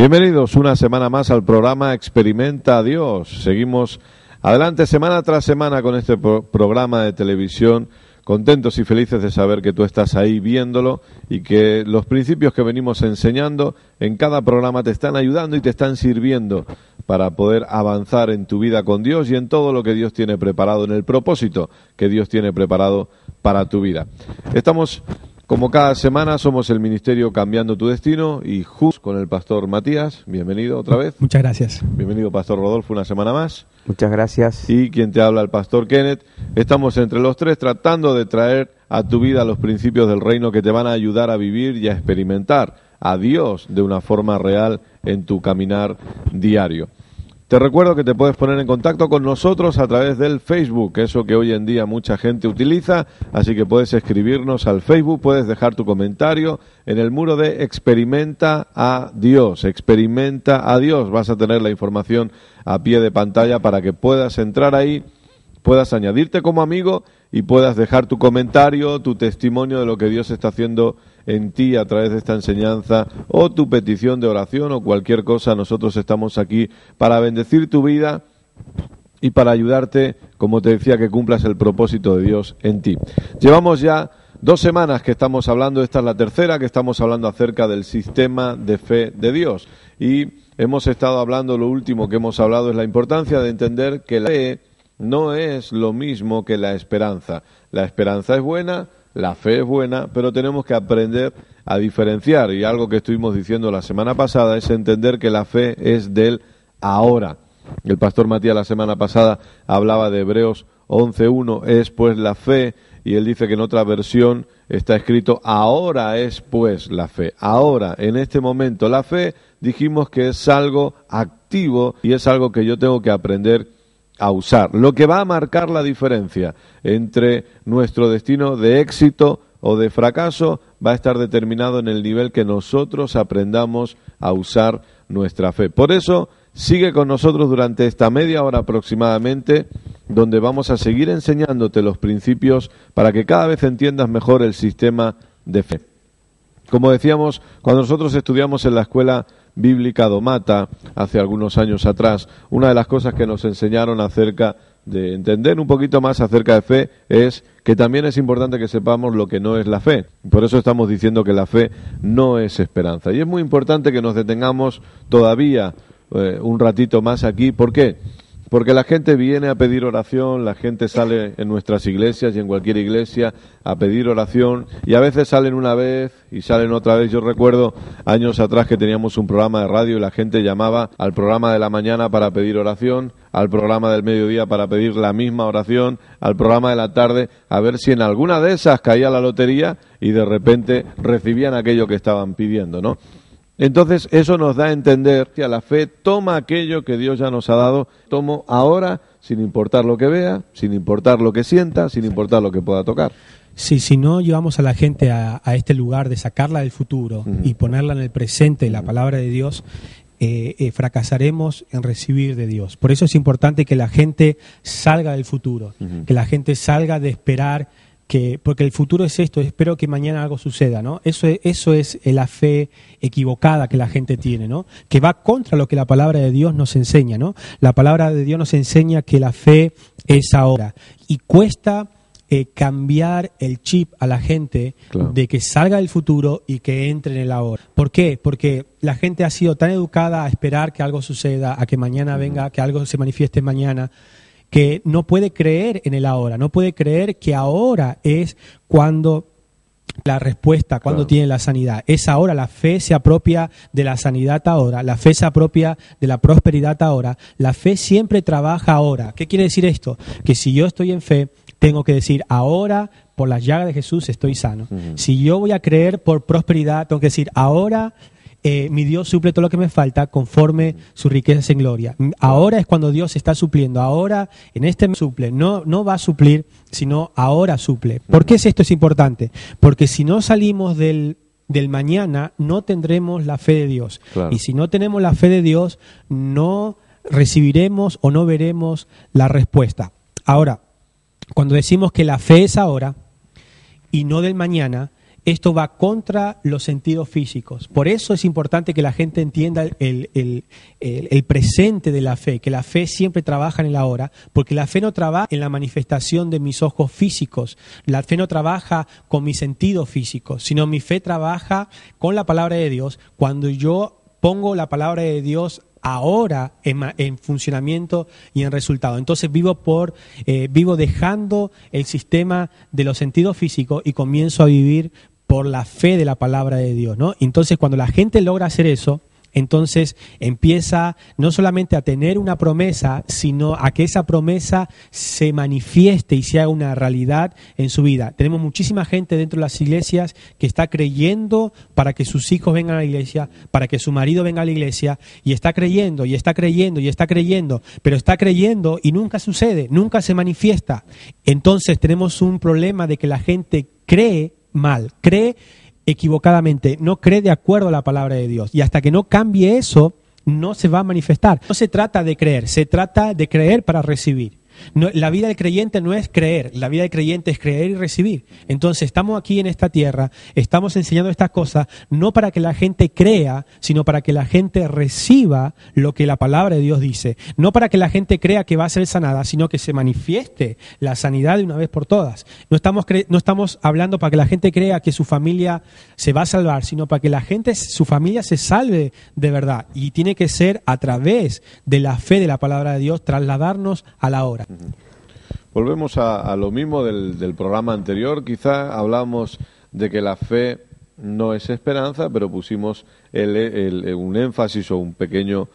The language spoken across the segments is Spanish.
Bienvenidos una semana más al programa Experimenta a Dios. Seguimos adelante semana tras semana con este programa de televisión, contentos y felices de saber que tú estás ahí viéndolo y que los principios que venimos enseñando en cada programa te están ayudando y te están sirviendo para poder avanzar en tu vida con Dios y en todo lo que Dios tiene preparado, en el propósito que Dios tiene preparado para tu vida. Estamos, como cada semana, somos el Ministerio Cambiando tu Destino y justo con el Pastor Matías. Bienvenido otra vez. Muchas gracias. Bienvenido, Pastor Rodolfo, una semana más. Muchas gracias. Y quien te habla, el Pastor Kenneth. Estamos entre los tres tratando de traer a tu vida los principios del reino que te van a ayudar a vivir y a experimentar a Dios de una forma real en tu caminar diario. Te recuerdo que te puedes poner en contacto con nosotros a través del Facebook, eso que hoy en día mucha gente utiliza, así que puedes escribirnos al Facebook, puedes dejar tu comentario en el muro de Experimenta a Dios, vas a tener la información a pie de pantalla para que puedas entrar ahí, puedas añadirte como amigo y puedas dejar tu comentario, tu testimonio de lo que Dios está haciendo en ti a través de esta enseñanza o tu petición de oración o cualquier cosa. Nosotros estamos aquí para bendecir tu vida y para ayudarte, como te decía, que cumplas el propósito de Dios en ti. Llevamos ya 2 semanas que estamos hablando, esta es la tercera, que estamos hablando acerca del sistema de fe de Dios. Y hemos estado hablando, lo último que hemos hablado es la importancia de entender que la fe no es lo mismo que la esperanza. La esperanza es buena, la fe es buena, pero tenemos que aprender a diferenciar. Y algo que estuvimos diciendo la semana pasada es entender que la fe es del ahora. El Pastor Matías la semana pasada hablaba de Hebreos 11:1, es pues la fe, y él dice que en otra versión está escrito, ahora es pues la fe. Ahora, en este momento, la fe dijimos que es algo activo y es algo que yo tengo que aprender a usar. Lo que va a marcar la diferencia entre nuestro destino de éxito o de fracaso va a estar determinado en el nivel que nosotros aprendamos a usar nuestra fe. Por eso, sigue con nosotros durante esta media hora aproximadamente, donde vamos a seguir enseñándote los principios para que cada vez entiendas mejor el sistema de fe. Como decíamos, cuando nosotros estudiamos en la escuela bíblica Domata hace algunos años atrás, una de las cosas que nos enseñaron acerca de entender un poquito más acerca de fe es que también es importante que sepamos lo que no es la fe. Por eso estamos diciendo que la fe no es esperanza. Y es muy importante que nos detengamos todavía un ratito más aquí. ¿Por qué? Porque la gente viene a pedir oración, la gente sale en nuestras iglesias y en cualquier iglesia a pedir oración y a veces salen una vez y salen otra vez. Yo recuerdo años atrás que teníamos un programa de radio y la gente llamaba al programa de la mañana para pedir oración, al programa del mediodía para pedir la misma oración, al programa de la tarde, a ver si en alguna de esas caía la lotería y de repente recibían aquello que estaban pidiendo, ¿no? Entonces eso nos da a entender que la fe toma aquello que Dios ya nos ha dado, tomo ahora sin importar lo que vea, sin importar lo que sienta, sin importar lo que pueda tocar. Sí, si no llevamos a la gente a este lugar de sacarla del futuro y ponerla en el presente, la palabra de Dios, fracasaremos en recibir de Dios. Por eso es importante que la gente salga del futuro, que la gente salga de esperar, porque el futuro es esto, espero que mañana algo suceda, ¿no? Eso es la fe equivocada que la gente tiene, ¿no? Que va contra lo que la palabra de Dios nos enseña, ¿no? La palabra de Dios nos enseña que la fe es ahora. Y cuesta cambiar el chip a la gente, claro, de que salga del futuro y que entre en el ahora. ¿Por qué? Porque la gente ha sido tan educada a esperar que algo suceda, a que mañana venga, que algo se manifieste mañana, que no puede creer en el ahora, no puede creer que ahora es cuando la respuesta, cuando claro, tiene la sanidad. Es ahora, la fe se apropia de la sanidad ahora, la fe se apropia de la prosperidad ahora, la fe siempre trabaja ahora. ¿Qué quiere decir esto? Que si yo estoy en fe, tengo que decir ahora, por las llagas de Jesús estoy sano. Si yo voy a creer por prosperidad, tengo que decir ahora, mi Dios suple todo lo que me falta conforme sus riquezas en gloria. Ahora es cuando Dios está supliendo. Ahora, en este me suple. No va a suplir, sino ahora suple. ¿Por qué esto es importante? Porque si no salimos del mañana, no tendremos la fe de Dios. Claro. Y si no tenemos la fe de Dios, no recibiremos o no veremos la respuesta. Ahora, cuando decimos que la fe es ahora y no del mañana, esto va contra los sentidos físicos. Por eso es importante que la gente entienda el presente de la fe, que la fe siempre trabaja en el ahora, porque la fe no trabaja en la manifestación de mis ojos físicos, la fe no trabaja con mis sentidos físicos, sino mi fe trabaja con la palabra de Dios. Cuando yo pongo la palabra de Dios ahora en funcionamiento y en resultado. Entonces vivo dejando el sistema de los sentidos físicos y comienzo a vivir por la fe de la palabra de Dios, ¿no? Entonces cuando la gente logra hacer eso, entonces empieza no solamente a tener una promesa, sino a que esa promesa se manifieste y se haga una realidad en su vida. Tenemos muchísima gente dentro de las iglesias que está creyendo para que sus hijos vengan a la iglesia, para que su marido venga a la iglesia, y está creyendo, y está creyendo, y está creyendo, pero está creyendo y nunca sucede, nunca se manifiesta. Entonces tenemos un problema de que la gente cree mal, cree equivocadamente, no cree de acuerdo a la palabra de Dios. Y hasta que no cambie eso, no se va a manifestar. No se trata de creer, se trata de creer para recibir. No, la vida del creyente no es creer, la vida del creyente es creer y recibir. Entonces estamos aquí en esta tierra, estamos enseñando estas cosas no para que la gente crea, sino para que la gente reciba lo que la palabra de Dios dice. No para que la gente crea que va a ser sanada, sino que se manifieste la sanidad de una vez por todas. No estamos hablando para que la gente crea que su familia se va a salvar, sino para que la gente, su familia se salve de verdad. Y tiene que ser a través de la fe de la palabra de Dios, trasladarnos a la hora. Volvemos a lo mismo del programa anterior. Quizá hablamos de que la fe no es esperanza, pero pusimos un énfasis o un pequeño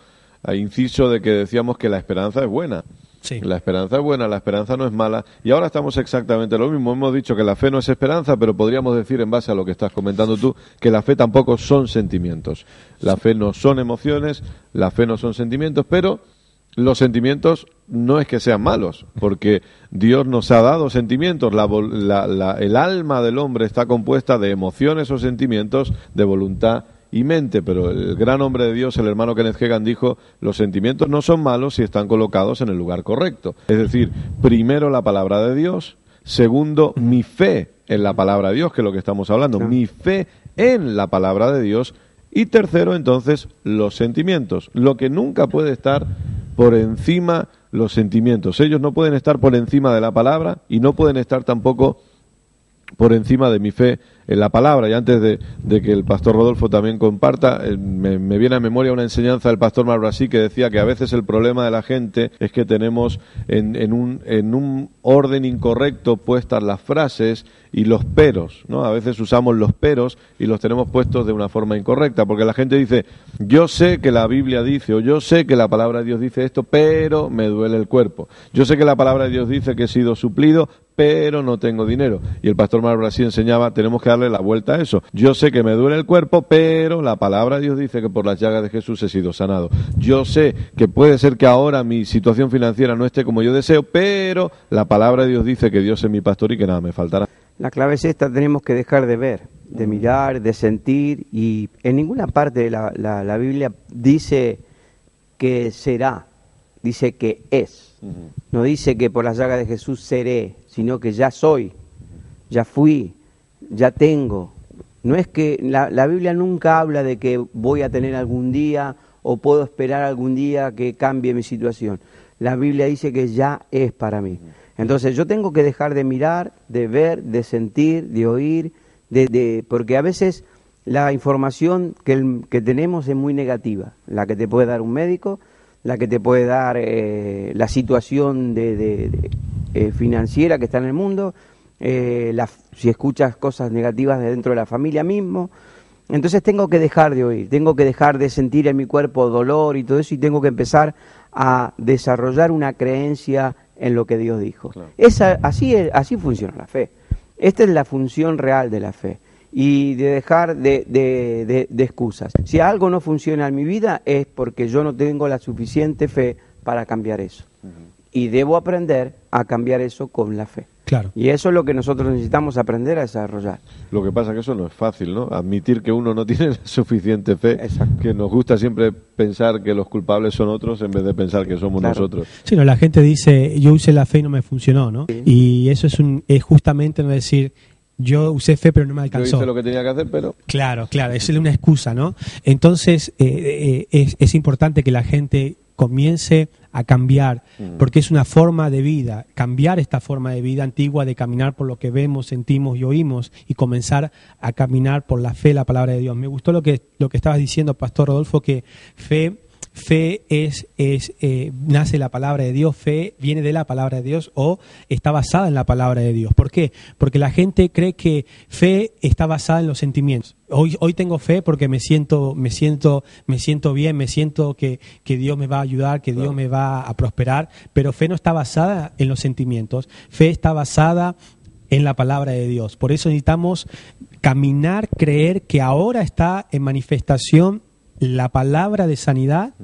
inciso de que decíamos que la esperanza es buena. Sí. La esperanza es buena, la esperanza no es mala. Y ahora estamos exactamente lo mismo. Hemos dicho que la fe no es esperanza, pero podríamos decir, en base a lo que estás comentando tú, que la fe tampoco son sentimientos. La fe no son emociones, la fe no son sentimientos, pero los sentimientos no es que sean malos, porque Dios nos ha dado sentimientos. El alma del hombre está compuesta de emociones o sentimientos, de voluntad y mente, pero el gran hombre de Dios, el hermano Kenneth Hagin, dijo: los sentimientos no son malos si están colocados en el lugar correcto. Es decir, primero la palabra de Dios, segundo mi fe en la palabra de Dios, que es lo que estamos hablando, mi fe en la palabra de Dios, y tercero entonces los sentimientos. Lo que nunca puede estar por encima, los sentimientos. Ellos no pueden estar por encima de la palabra y no pueden estar tampoco por encima de mi fe en la palabra. Y antes de que el pastor Rodolfo también comparta, me viene a memoria una enseñanza del pastor Marbrasí que decía que a veces el problema de la gente es que tenemos en un orden incorrecto puestas las frases y los peros, ¿no? A veces usamos los peros y los tenemos puestos de una forma incorrecta, porque la gente dice: yo sé que la Biblia dice, o yo sé que la palabra de Dios dice esto, pero me duele el cuerpo. Yo sé que la palabra de Dios dice que he sido suplido, pero no tengo dinero. Y el pastor Marbrasí enseñaba: tenemos que darle la vuelta a eso. Yo sé que me duele el cuerpo, pero la palabra de Dios dice que por las llagas de Jesús he sido sanado. Yo sé que puede ser que ahora mi situación financiera no esté como yo deseo, pero la palabra de Dios dice que Dios es mi pastor y que nada me faltará. La clave es esta: tenemos que dejar de ver, de mirar, de sentir, y en ninguna parte de la Biblia dice que será, dice que es. No dice que por las llagas de Jesús seré, sino que ya soy, ya fui, ya tengo. No es que la Biblia nunca habla de que voy a tener algún día o puedo esperar algún día que cambie mi situación. La Biblia dice que ya es para mí. Entonces yo tengo que dejar de mirar, de ver, de sentir, de oír, porque a veces la información que tenemos es muy negativa. La que te puede dar un médico, la que te puede dar la situación financiera que está en el mundo, si escuchas cosas negativas de dentro de la familia mismo. Entonces tengo que dejar de oír, tengo que dejar de sentir en mi cuerpo dolor y todo eso, y tengo que empezar a desarrollar una creencia en lo que Dios dijo. Claro. Así funciona la fe. Esta es la función real de la fe. Y de dejar de excusas. Si algo no funciona en mi vida es porque yo no tengo la suficiente fe para cambiar eso. Y debo aprender a cambiar eso con la fe. Claro. Y eso es lo que nosotros necesitamos aprender a desarrollar. Lo que pasa es que eso no es fácil, ¿no? Admitir que uno no tiene la suficiente fe. Exacto. Que nos gusta siempre pensar que los culpables son otros en vez de pensar que somos nosotros. Sí, no, la gente dice: yo usé la fe y no me funcionó, ¿no? Sí. Y eso es justamente no decir: yo usé fe pero no me alcanzó. Yo hice lo que tenía que hacer, pero... Claro, esa es una excusa, ¿no? Entonces es importante que la gente comience a cambiar, porque es una forma de vida, cambiar esta forma de vida antigua de caminar por lo que vemos, sentimos y oímos y comenzar a caminar por la fe, la palabra de Dios. Me gustó lo que estabas diciendo, Pastor Rodolfo, que fe nace la palabra de Dios, fe viene de la palabra de Dios o está basada en la palabra de Dios. ¿Por qué? Porque la gente cree que fe está basada en los sentimientos. Hoy tengo fe porque me siento bien, me siento que Dios me va a ayudar, que Dios me va a prosperar, pero fe no está basada en los sentimientos, fe está basada en la palabra de Dios. Por eso necesitamos caminar, creer que ahora está en manifestación la palabra de sanidad,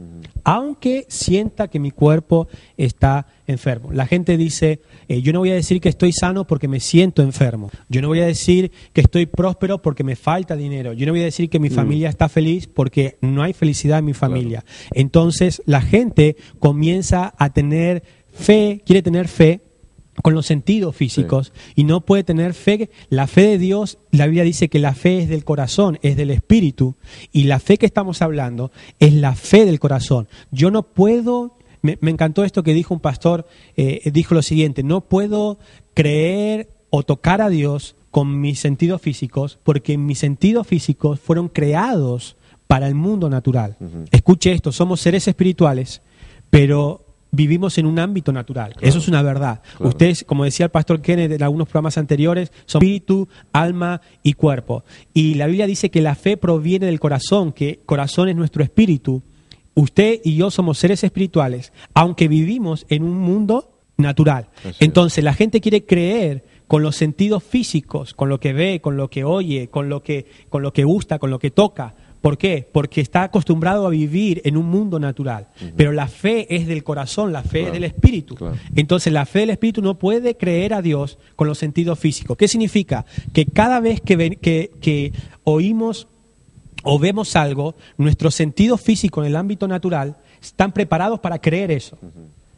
aunque sienta que mi cuerpo está enfermo. La gente dice, yo no voy a decir que estoy sano porque me siento enfermo. Yo no voy a decir que estoy próspero porque me falta dinero. Yo no voy a decir que mi familia está feliz porque no hay felicidad en mi familia. Claro. Entonces la gente comienza a tener fe, quiere tener fe con los sentidos físicos, y no puede tener fe. La fe de Dios, la Biblia dice que la fe es del corazón, es del espíritu, y la fe que estamos hablando es la fe del corazón. Yo no puedo, me encantó esto que dijo un pastor, dijo lo siguiente: no puedo creer o tocar a Dios con mis sentidos físicos, porque mis sentidos físicos fueron creados para el mundo natural. Escuche esto, somos seres espirituales, pero vivimos en un ámbito natural. Claro. Eso es una verdad. Claro. Ustedes, como decía el pastor Kenneth en algunos programas anteriores, son espíritu, alma y cuerpo. Y la Biblia dice que la fe proviene del corazón, que corazón es nuestro espíritu. Usted y yo somos seres espirituales, aunque vivimos en un mundo natural. Entonces, la gente quiere creer con los sentidos físicos, con lo que ve, con lo que oye, con lo que gusta, con lo que toca. ¿Por qué? Porque está acostumbrado a vivir en un mundo natural. Pero la fe es del corazón, la fe es del espíritu. Claro. Entonces la fe del espíritu no puede creer a Dios con los sentidos físicos. ¿Qué significa? Que cada vez que oímos o vemos algo, nuestros sentidos físicos en el ámbito natural están preparados para creer eso.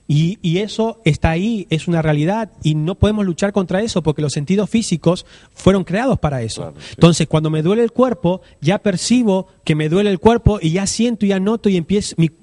Y eso está ahí, es una realidad, y no podemos luchar contra eso porque los sentidos físicos fueron creados para eso. Claro, sí. Entonces, cuando me duele el cuerpo, ya percibo que me duele el cuerpo y ya siento, ya noto, y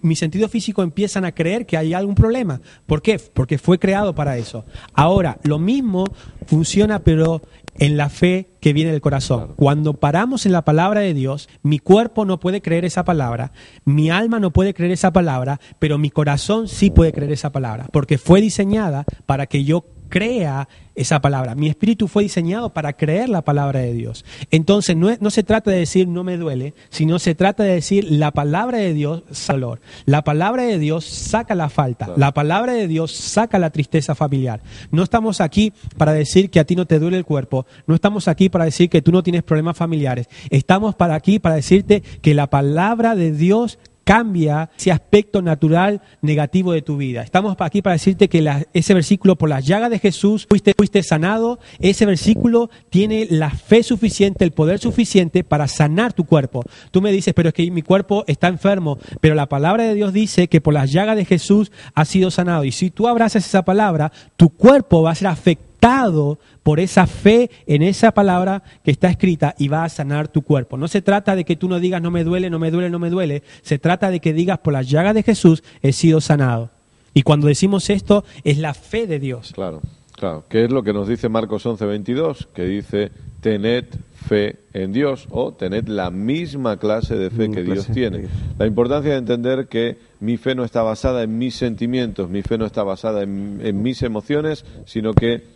mis sentidos físicos empiezan a creer que hay algún problema. ¿Por qué? Porque fue creado para eso. Ahora, lo mismo funciona, pero en la fe que viene del corazón. Claro. Cuando paramos en la palabra de Dios, mi cuerpo no puede creer esa palabra, mi alma no puede creer esa palabra, pero mi corazón sí puede creer esa palabra, porque fue diseñada para que yo crea esa palabra. Mi espíritu fue diseñado para creer la palabra de Dios. Entonces no se trata de decir no me duele, sino se trata de decir la palabra de Dios saca dolor. La palabra de Dios saca la falta. Claro. La palabra de Dios saca la tristeza familiar. No estamos aquí para decir que a ti no te duele el cuerpo. No estamos aquí para decir que tú no tienes problemas familiares. Estamos aquí para decirte que la palabra de Dios cambia ese aspecto natural negativo de tu vida. Estamos aquí para decirte que ese versículo, por las llagas de Jesús fuiste sanado. Ese versículo tiene la fe suficiente, el poder suficiente para sanar tu cuerpo. Tú me dices, pero es que mi cuerpo está enfermo, pero la palabra de Dios dice que por las llagas de Jesús ha sido sanado. Y si tú abrazas esa palabra, tu cuerpo va a ser afectado por esa fe en esa palabra que está escrita y va a sanar tu cuerpo. No se trata de que tú no digas no me duele, no me duele, no me duele. Se trata de que digas por las llagas de Jesús he sido sanado. Y cuando decimos esto es la fe de Dios. Claro, claro. Que es lo que nos dice Marcos 11:22, que dice tened fe en Dios, o tened la misma clase de fe que Dios tiene. La importancia de entender que mi fe no está basada en mis sentimientos, mi fe no está basada en mis emociones, sino que,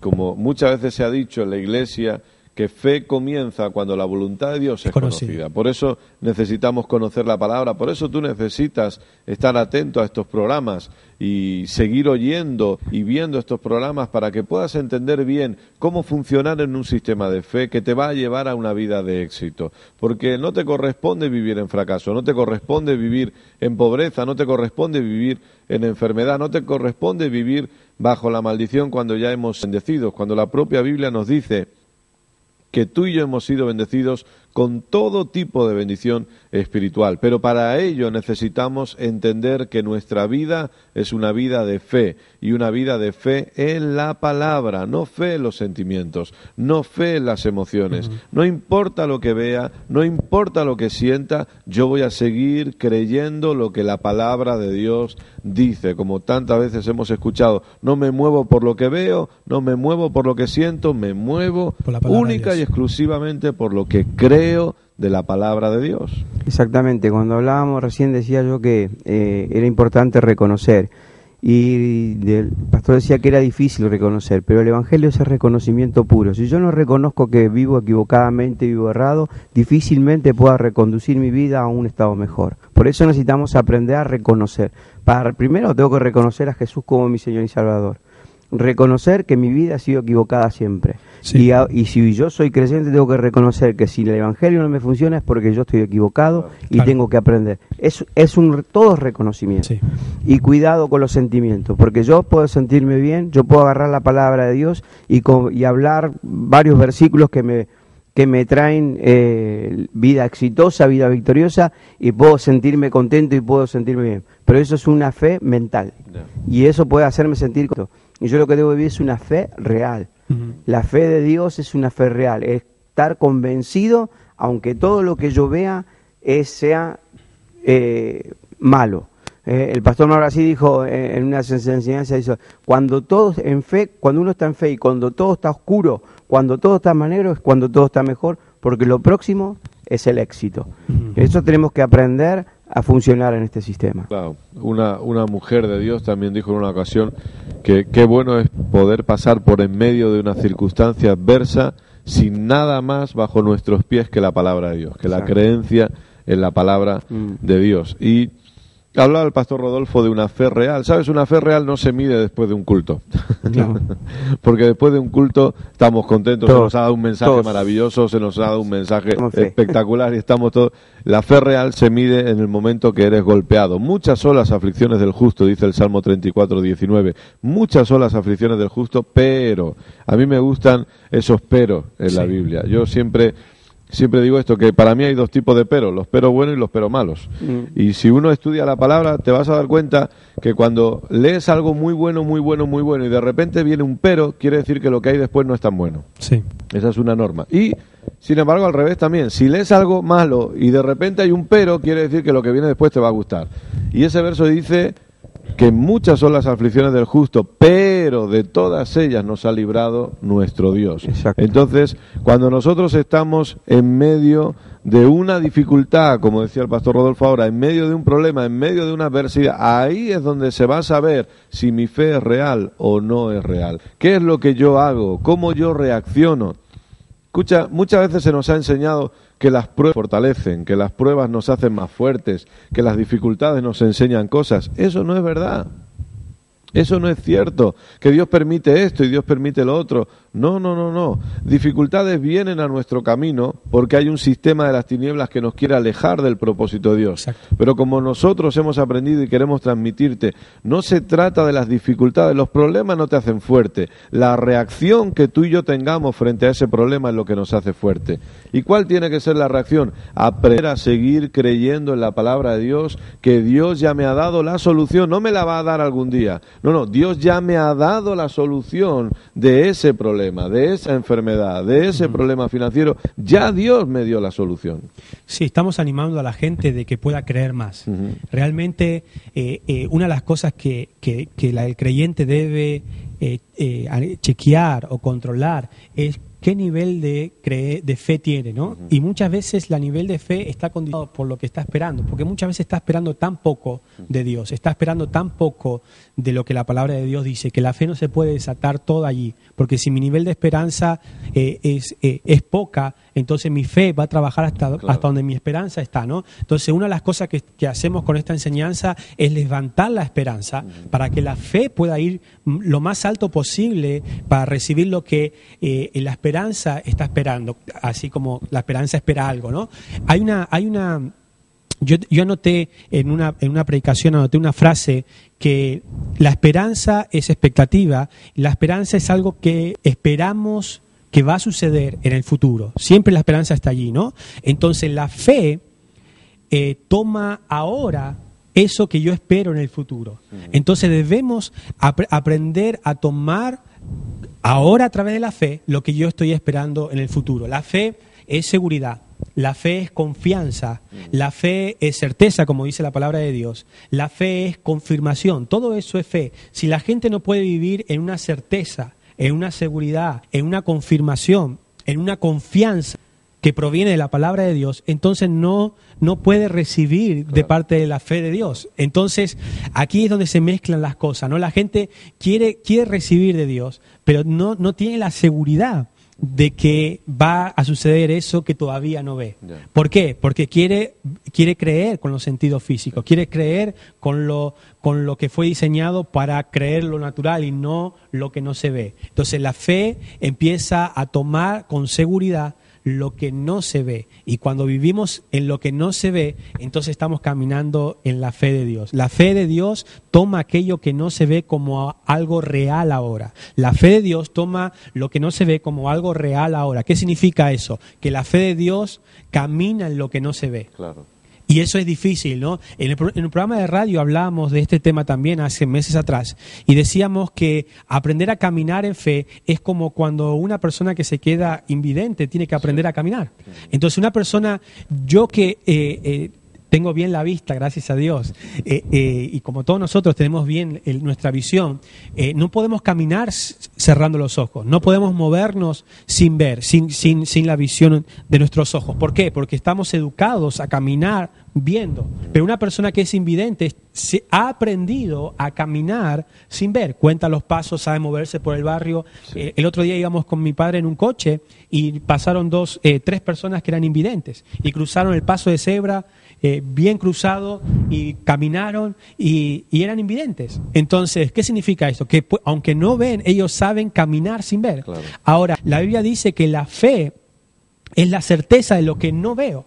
como muchas veces se ha dicho en la Iglesia, que fe comienza cuando la voluntad de Dios es conocida. Por eso necesitamos conocer la palabra, por eso tú necesitas estar atento a estos programas y seguir oyendo y viendo estos programas para que puedas entender bien cómo funcionar en un sistema de fe que te va a llevar a una vida de éxito. Porque no te corresponde vivir en fracaso, no te corresponde vivir en pobreza, no te corresponde vivir en enfermedad, no te corresponde vivir bajo la maldición cuando ya hemos bendecidos, cuando la propia Biblia nos dice que tú y yo hemos sido bendecidos con todo tipo de bendición espiritual. Pero para ello necesitamos entender que nuestra vida es una vida de fe, y una vida de fe en la palabra, no fe en los sentimientos, no fe en las emociones. No importa lo que vea, no importa lo que sienta, yo voy a seguir creyendo lo que la palabra de Dios dice, como tantas veces hemos escuchado. No me muevo por lo que veo, no me muevo por lo que siento, me muevo única y exclusivamente por lo que creo de la palabra de Dios. Exactamente, cuando hablábamos recién decía yo que era importante reconocer, y el pastor decía que era difícil reconocer, pero el Evangelio es el reconocimiento puro. Si yo no reconozco que vivo equivocadamente, vivo errado, difícilmente pueda reconducir mi vida a un estado mejor. Por eso necesitamos aprender a reconocer. Primero tengo que reconocer a Jesús como mi Señor y Salvador. Reconocer que mi vida ha sido equivocada siempre. Sí. Y si yo soy creyente, tengo que reconocer que si el Evangelio no me funciona es porque yo estoy equivocado y tengo que aprender. Todo es reconocimiento. Sí. Y cuidado con los sentimientos, porque yo puedo sentirme bien, yo puedo agarrar la palabra de Dios y hablar varios versículos que me traen vida exitosa, vida victoriosa, y puedo sentirme contento y puedo sentirme bien. Pero eso es una fe mental. No. Y eso puede hacerme sentir contento. Y yo lo que debo vivir es una fe real. La fe de Dios es una fe real. Es estar convencido, aunque todo lo que yo vea sea malo. El pastor Margasí dijo en una enseñanza, cuando uno está en fe y cuando todo está oscuro, cuando todo está más negro, es cuando todo está mejor, porque lo próximo es el éxito. Eso tenemos que aprender a funcionar en este sistema. Claro, una mujer de Dios también dijo en una ocasión que qué bueno es poder pasar por en medio de una circunstancia adversa sin nada más bajo nuestros pies que la palabra de Dios, que la creencia en la palabra de Dios. Y hablaba el pastor Rodolfo de una fe real. ¿Sabes? Una fe real no se mide después de un culto. No. Porque después de un culto estamos contentos, se nos ha dado un mensaje maravilloso, se nos ha dado un mensaje espectacular y estamos todos... La fe real se mide en el momento que eres golpeado. Muchas son las aflicciones del justo, dice el Salmo 34:19. Muchas son las aflicciones del justo, pero... A mí me gustan esos peros en la Biblia. Yo siempre digo esto, que para mí hay dos tipos de peros, los peros buenos y los peros malos. Y si uno estudia la palabra, te vas a dar cuenta que cuando lees algo muy bueno, y de repente viene un pero, quiere decir que lo que hay después no es tan bueno. Sí. Esa es una norma. Y, sin embargo, al revés también. Si lees algo malo y de repente hay un pero, quiere decir que lo que viene después te va a gustar. Y ese verso dice que muchas son las aflicciones del justo, pero de todas ellas nos ha librado nuestro Dios. Exacto. Entonces, cuando nosotros estamos en medio de una dificultad, como decía el pastor Rodolfo ahora, en medio de un problema, en medio de una adversidad, ahí es donde se va a saber si mi fe es real o no es real. ¿Qué es lo que yo hago? ¿Cómo yo reacciono? Escucha, muchas veces se nos ha enseñado que las pruebas fortalecen, que las pruebas nos hacen más fuertes, que las dificultades nos enseñan cosas. Eso no es verdad. Eso no es cierto, que Dios permite esto y Dios permite lo otro. No. Dificultades vienen a nuestro camino porque hay un sistema de las tinieblas que nos quiere alejar del propósito de Dios. Exacto. Pero como nosotros hemos aprendido y queremos transmitirte, no se trata de las dificultades, los problemas no te hacen fuerte. La reacción que tú y yo tengamos frente a ese problema es lo que nos hace fuerte. ¿Y cuál tiene que ser la reacción? Aprender a seguir creyendo en la palabra de Dios, que Dios ya me ha dado la solución, no me la va a dar algún día. No, Dios ya me ha dado la solución de ese problema, de esa enfermedad, de ese problema financiero. Ya Dios me dio la solución. Sí, estamos animando a la gente de que pueda creer más. Realmente, una de las cosas que el creyente debe chequear o controlar es qué nivel de fe tiene, ¿no? Y muchas veces la nivel de fe está condicionado por lo que está esperando, porque muchas veces está esperando tan poco de Dios, está esperando tan poco de lo que la palabra de Dios dice, que la fe no se puede desatar toda allí, porque si mi nivel de esperanza es poca, entonces mi fe va a trabajar hasta donde mi esperanza está, ¿no? Entonces una de las cosas que hacemos con esta enseñanza es levantar la esperanza para que la fe pueda ir lo más alto posible para recibir lo que la esperanza está esperando, así como la esperanza espera algo, ¿no? Yo anoté en una predicación, anoté una frase que la esperanza es expectativa, la esperanza es algo que esperamos que va a suceder en el futuro. Siempre la esperanza está allí, ¿no? Entonces la fe toma ahora eso que yo espero en el futuro. Entonces debemos aprender a tomar ahora a través de la fe lo que yo estoy esperando en el futuro. La fe es seguridad, la fe es confianza, la fe es certeza, como dice la palabra de Dios, la fe es confirmación, todo eso es fe. Si la gente no puede vivir en una certeza, en una seguridad, en una confirmación, en una confianza que proviene de la palabra de Dios, entonces no puede recibir de parte de la fe de Dios. Entonces, aquí es donde se mezclan las cosas, ¿no? La gente quiere recibir de Dios, pero no tiene la seguridad de que va a suceder eso que todavía no ve. ¿Por qué? Porque quiere creer con los sentidos físicos, quiere creer con lo que fue diseñado para creer lo natural y no lo que no se ve. Entonces, la fe empieza a tomar con seguridad lo que no se ve, y cuando vivimos en lo que no se ve, entonces estamos caminando en la fe de Dios. La fe de Dios toma aquello que no se ve como algo real ahora. La fe de Dios toma lo que no se ve como algo real ahora. ¿Qué significa eso? Que la fe de Dios camina en lo que no se ve. Claro. Y eso es difícil, ¿no? En el programa de radio hablábamos de este tema también hace meses atrás y decíamos que aprender a caminar en fe es como cuando una persona que se queda invidente tiene que aprender a caminar. Entonces una persona, yo que tengo bien la vista, gracias a Dios, y como todos nosotros tenemos bien nuestra visión, no podemos caminar cerrando los ojos, no podemos movernos sin ver, sin la visión de nuestros ojos. ¿Por qué? Porque estamos educados a caminar viendo, pero una persona que es invidente se ha aprendido a caminar sin ver, cuenta los pasos, sabe moverse por el barrio. El otro día íbamos con mi padre en un coche y pasaron tres personas que eran invidentes y cruzaron el paso de cebra bien cruzado y caminaron y eran invidentes. Entonces, ¿qué significa esto? Que aunque no ven, ellos saben caminar sin ver. Claro. Ahora, la Biblia dice que la fe es la certeza de lo que no veo.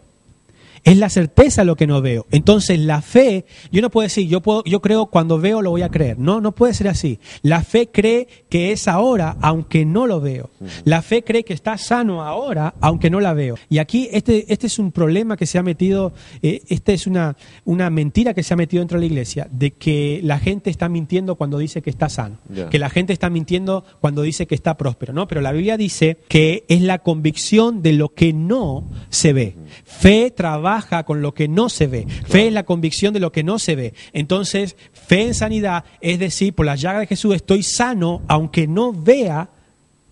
Es la certeza de lo que no veo. Entonces la fe, yo no puedo decir, yo creo cuando veo lo voy a creer. No puede ser así. La fe cree que es ahora, aunque no lo veo. La fe cree que está sano ahora, aunque no la veo. Y aquí este es un problema que se ha metido, es una mentira que se ha metido dentro de la iglesia, de que la gente está mintiendo cuando dice que está sano. Yeah. Que la gente está mintiendo cuando dice que está próspero. No, pero la Biblia dice que es la convicción de lo que no se ve. Fe trabaja con lo que no se ve. Claro. Fe es la convicción de lo que no se ve. Entonces, fe en sanidad es decir, por la llaga de Jesús estoy sano, aunque no vea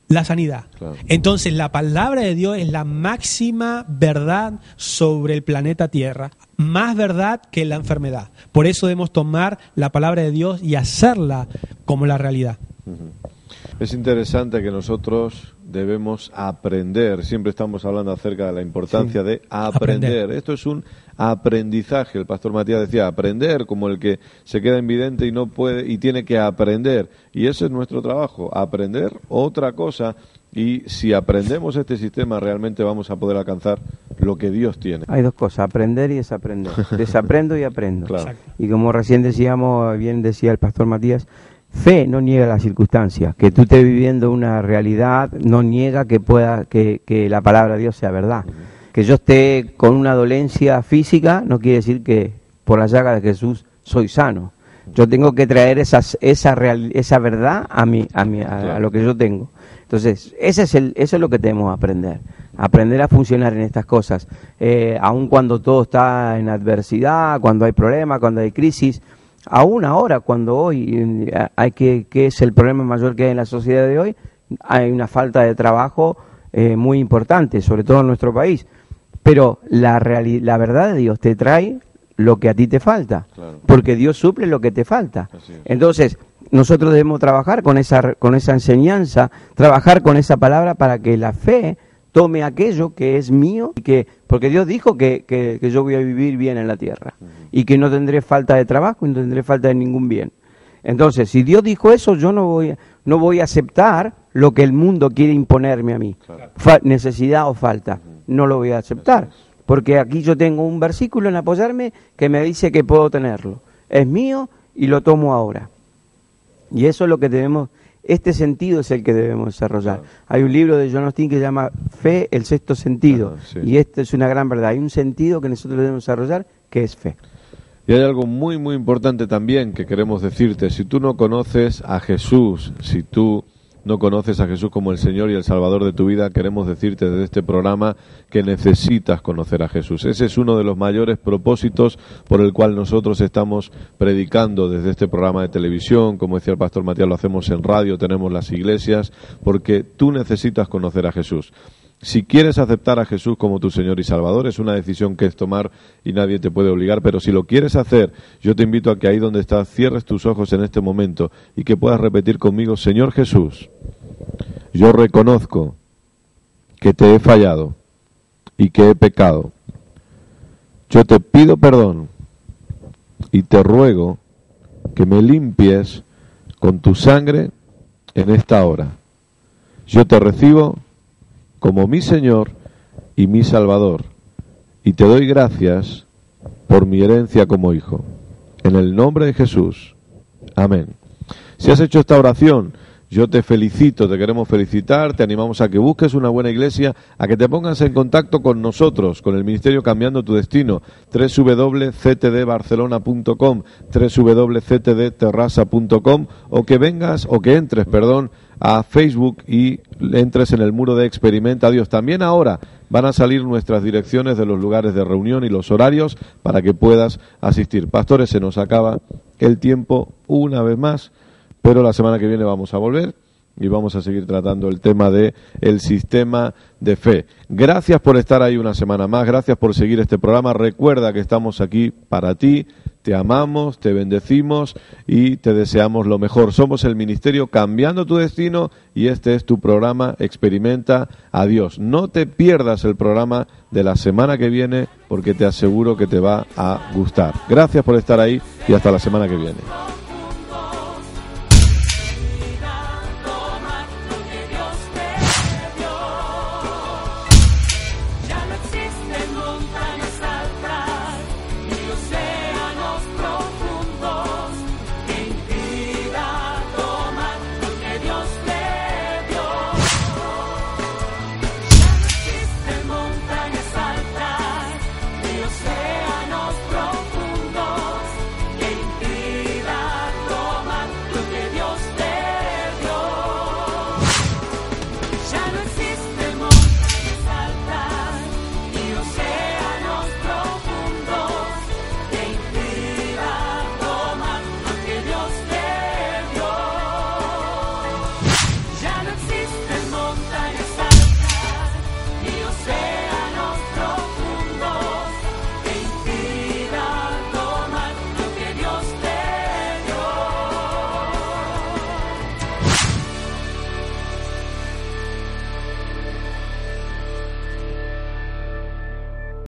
la sanidad. Claro. Entonces, la palabra de Dios es la máxima verdad sobre el planeta Tierra, más verdad que la enfermedad. Por eso debemos tomar la palabra de Dios y hacerla como la realidad. Es interesante que nosotros debemos aprender, siempre estamos hablando acerca de la importancia de aprender. Esto es un aprendizaje, el pastor Matías decía, aprender, como el que se queda invidente y no puede y tiene que aprender, y ese es nuestro trabajo, aprender otra cosa, y si aprendemos este sistema realmente vamos a poder alcanzar lo que Dios tiene. Hay dos cosas, aprender y desaprender, desaprendo y aprendo. Claro. Y como recién decíamos, bien decía el pastor Matías, fe no niega las circunstancias, que tú estés viviendo una realidad no niega que la palabra de Dios sea verdad. Que yo esté con una dolencia física no quiere decir que por la llaga de Jesús soy sano. Yo tengo que traer esa verdad a lo que yo tengo. Entonces, eso es lo que tenemos que aprender a funcionar en estas cosas, aun cuando todo está en adversidad, cuando hay problemas, cuando hay crisis. Aún ahora, cuando hoy que es el problema mayor que hay en la sociedad de hoy, hay una falta de trabajo muy importante, sobre todo en nuestro país. Pero la verdad de Dios te trae lo que a ti te falta, claro. Porque Dios suple lo que te falta. Entonces, nosotros debemos trabajar con esa enseñanza, trabajar con esa palabra para que la fe tome aquello que es mío, porque Dios dijo que yo voy a vivir bien en la tierra y que no tendré falta de trabajo y no tendré falta de ningún bien. Entonces, si Dios dijo eso, yo no voy a aceptar lo que el mundo quiere imponerme a mí. Claro. Necesidad o falta, no lo voy a aceptar, porque aquí yo tengo un versículo en apoyarme que me dice que puedo tenerlo. Es mío y lo tomo ahora. Y eso es lo que debemos este sentido es el que debemos desarrollar. Claro. Hay un libro de John Austin que se llama Fe, el sexto sentido. Sí. Y esto es una gran verdad. Hay un sentido que nosotros debemos desarrollar, que es fe. Y hay algo muy, muy importante también que queremos decirte. Si tú no conoces a Jesús, si tú no conoces a Jesús como el Señor y el Salvador de tu vida, queremos decirte desde este programa que necesitas conocer a Jesús. Ese es uno de los mayores propósitos por el cual nosotros estamos predicando desde este programa de televisión. Como decía el pastor Matías, lo hacemos en radio, tenemos las iglesias, porque tú necesitas conocer a Jesús. Si quieres aceptar a Jesús como tu Señor y Salvador, es una decisión que es tomar y nadie te puede obligar, pero si lo quieres hacer, yo te invito a que ahí donde estás cierres tus ojos en este momento y que puedas repetir conmigo: Señor Jesús, yo reconozco que te he fallado y que he pecado. Yo te pido perdón y te ruego que me limpies con tu sangre en esta hora. Yo te recibo como mi Señor y mi Salvador, y te doy gracias por mi herencia como hijo. En el nombre de Jesús. Amén. Si has hecho esta oración, yo te felicito, te queremos felicitar, te animamos a que busques una buena iglesia, a que te pongas en contacto con nosotros, con el Ministerio Cambiando tu Destino, www.ctdbarcelona.com, www.ctdterrassa.com, o que entres, a Facebook y entres en el muro de Experimenta a Dios. También ahora van a salir nuestras direcciones de los lugares de reunión y los horarios para que puedas asistir. Pastores, se nos acaba el tiempo una vez más, pero la semana que viene vamos a volver y vamos a seguir tratando el tema de el sistema de fe. Gracias por estar ahí una semana más, gracias por seguir este programa. Recuerda que estamos aquí para ti, te amamos, te bendecimos y te deseamos lo mejor. Somos el Ministerio Cambiando tu Destino y este es tu programa Experimenta a Dios. No te pierdas el programa de la semana que viene porque te aseguro que te va a gustar. Gracias por estar ahí y hasta la semana que viene.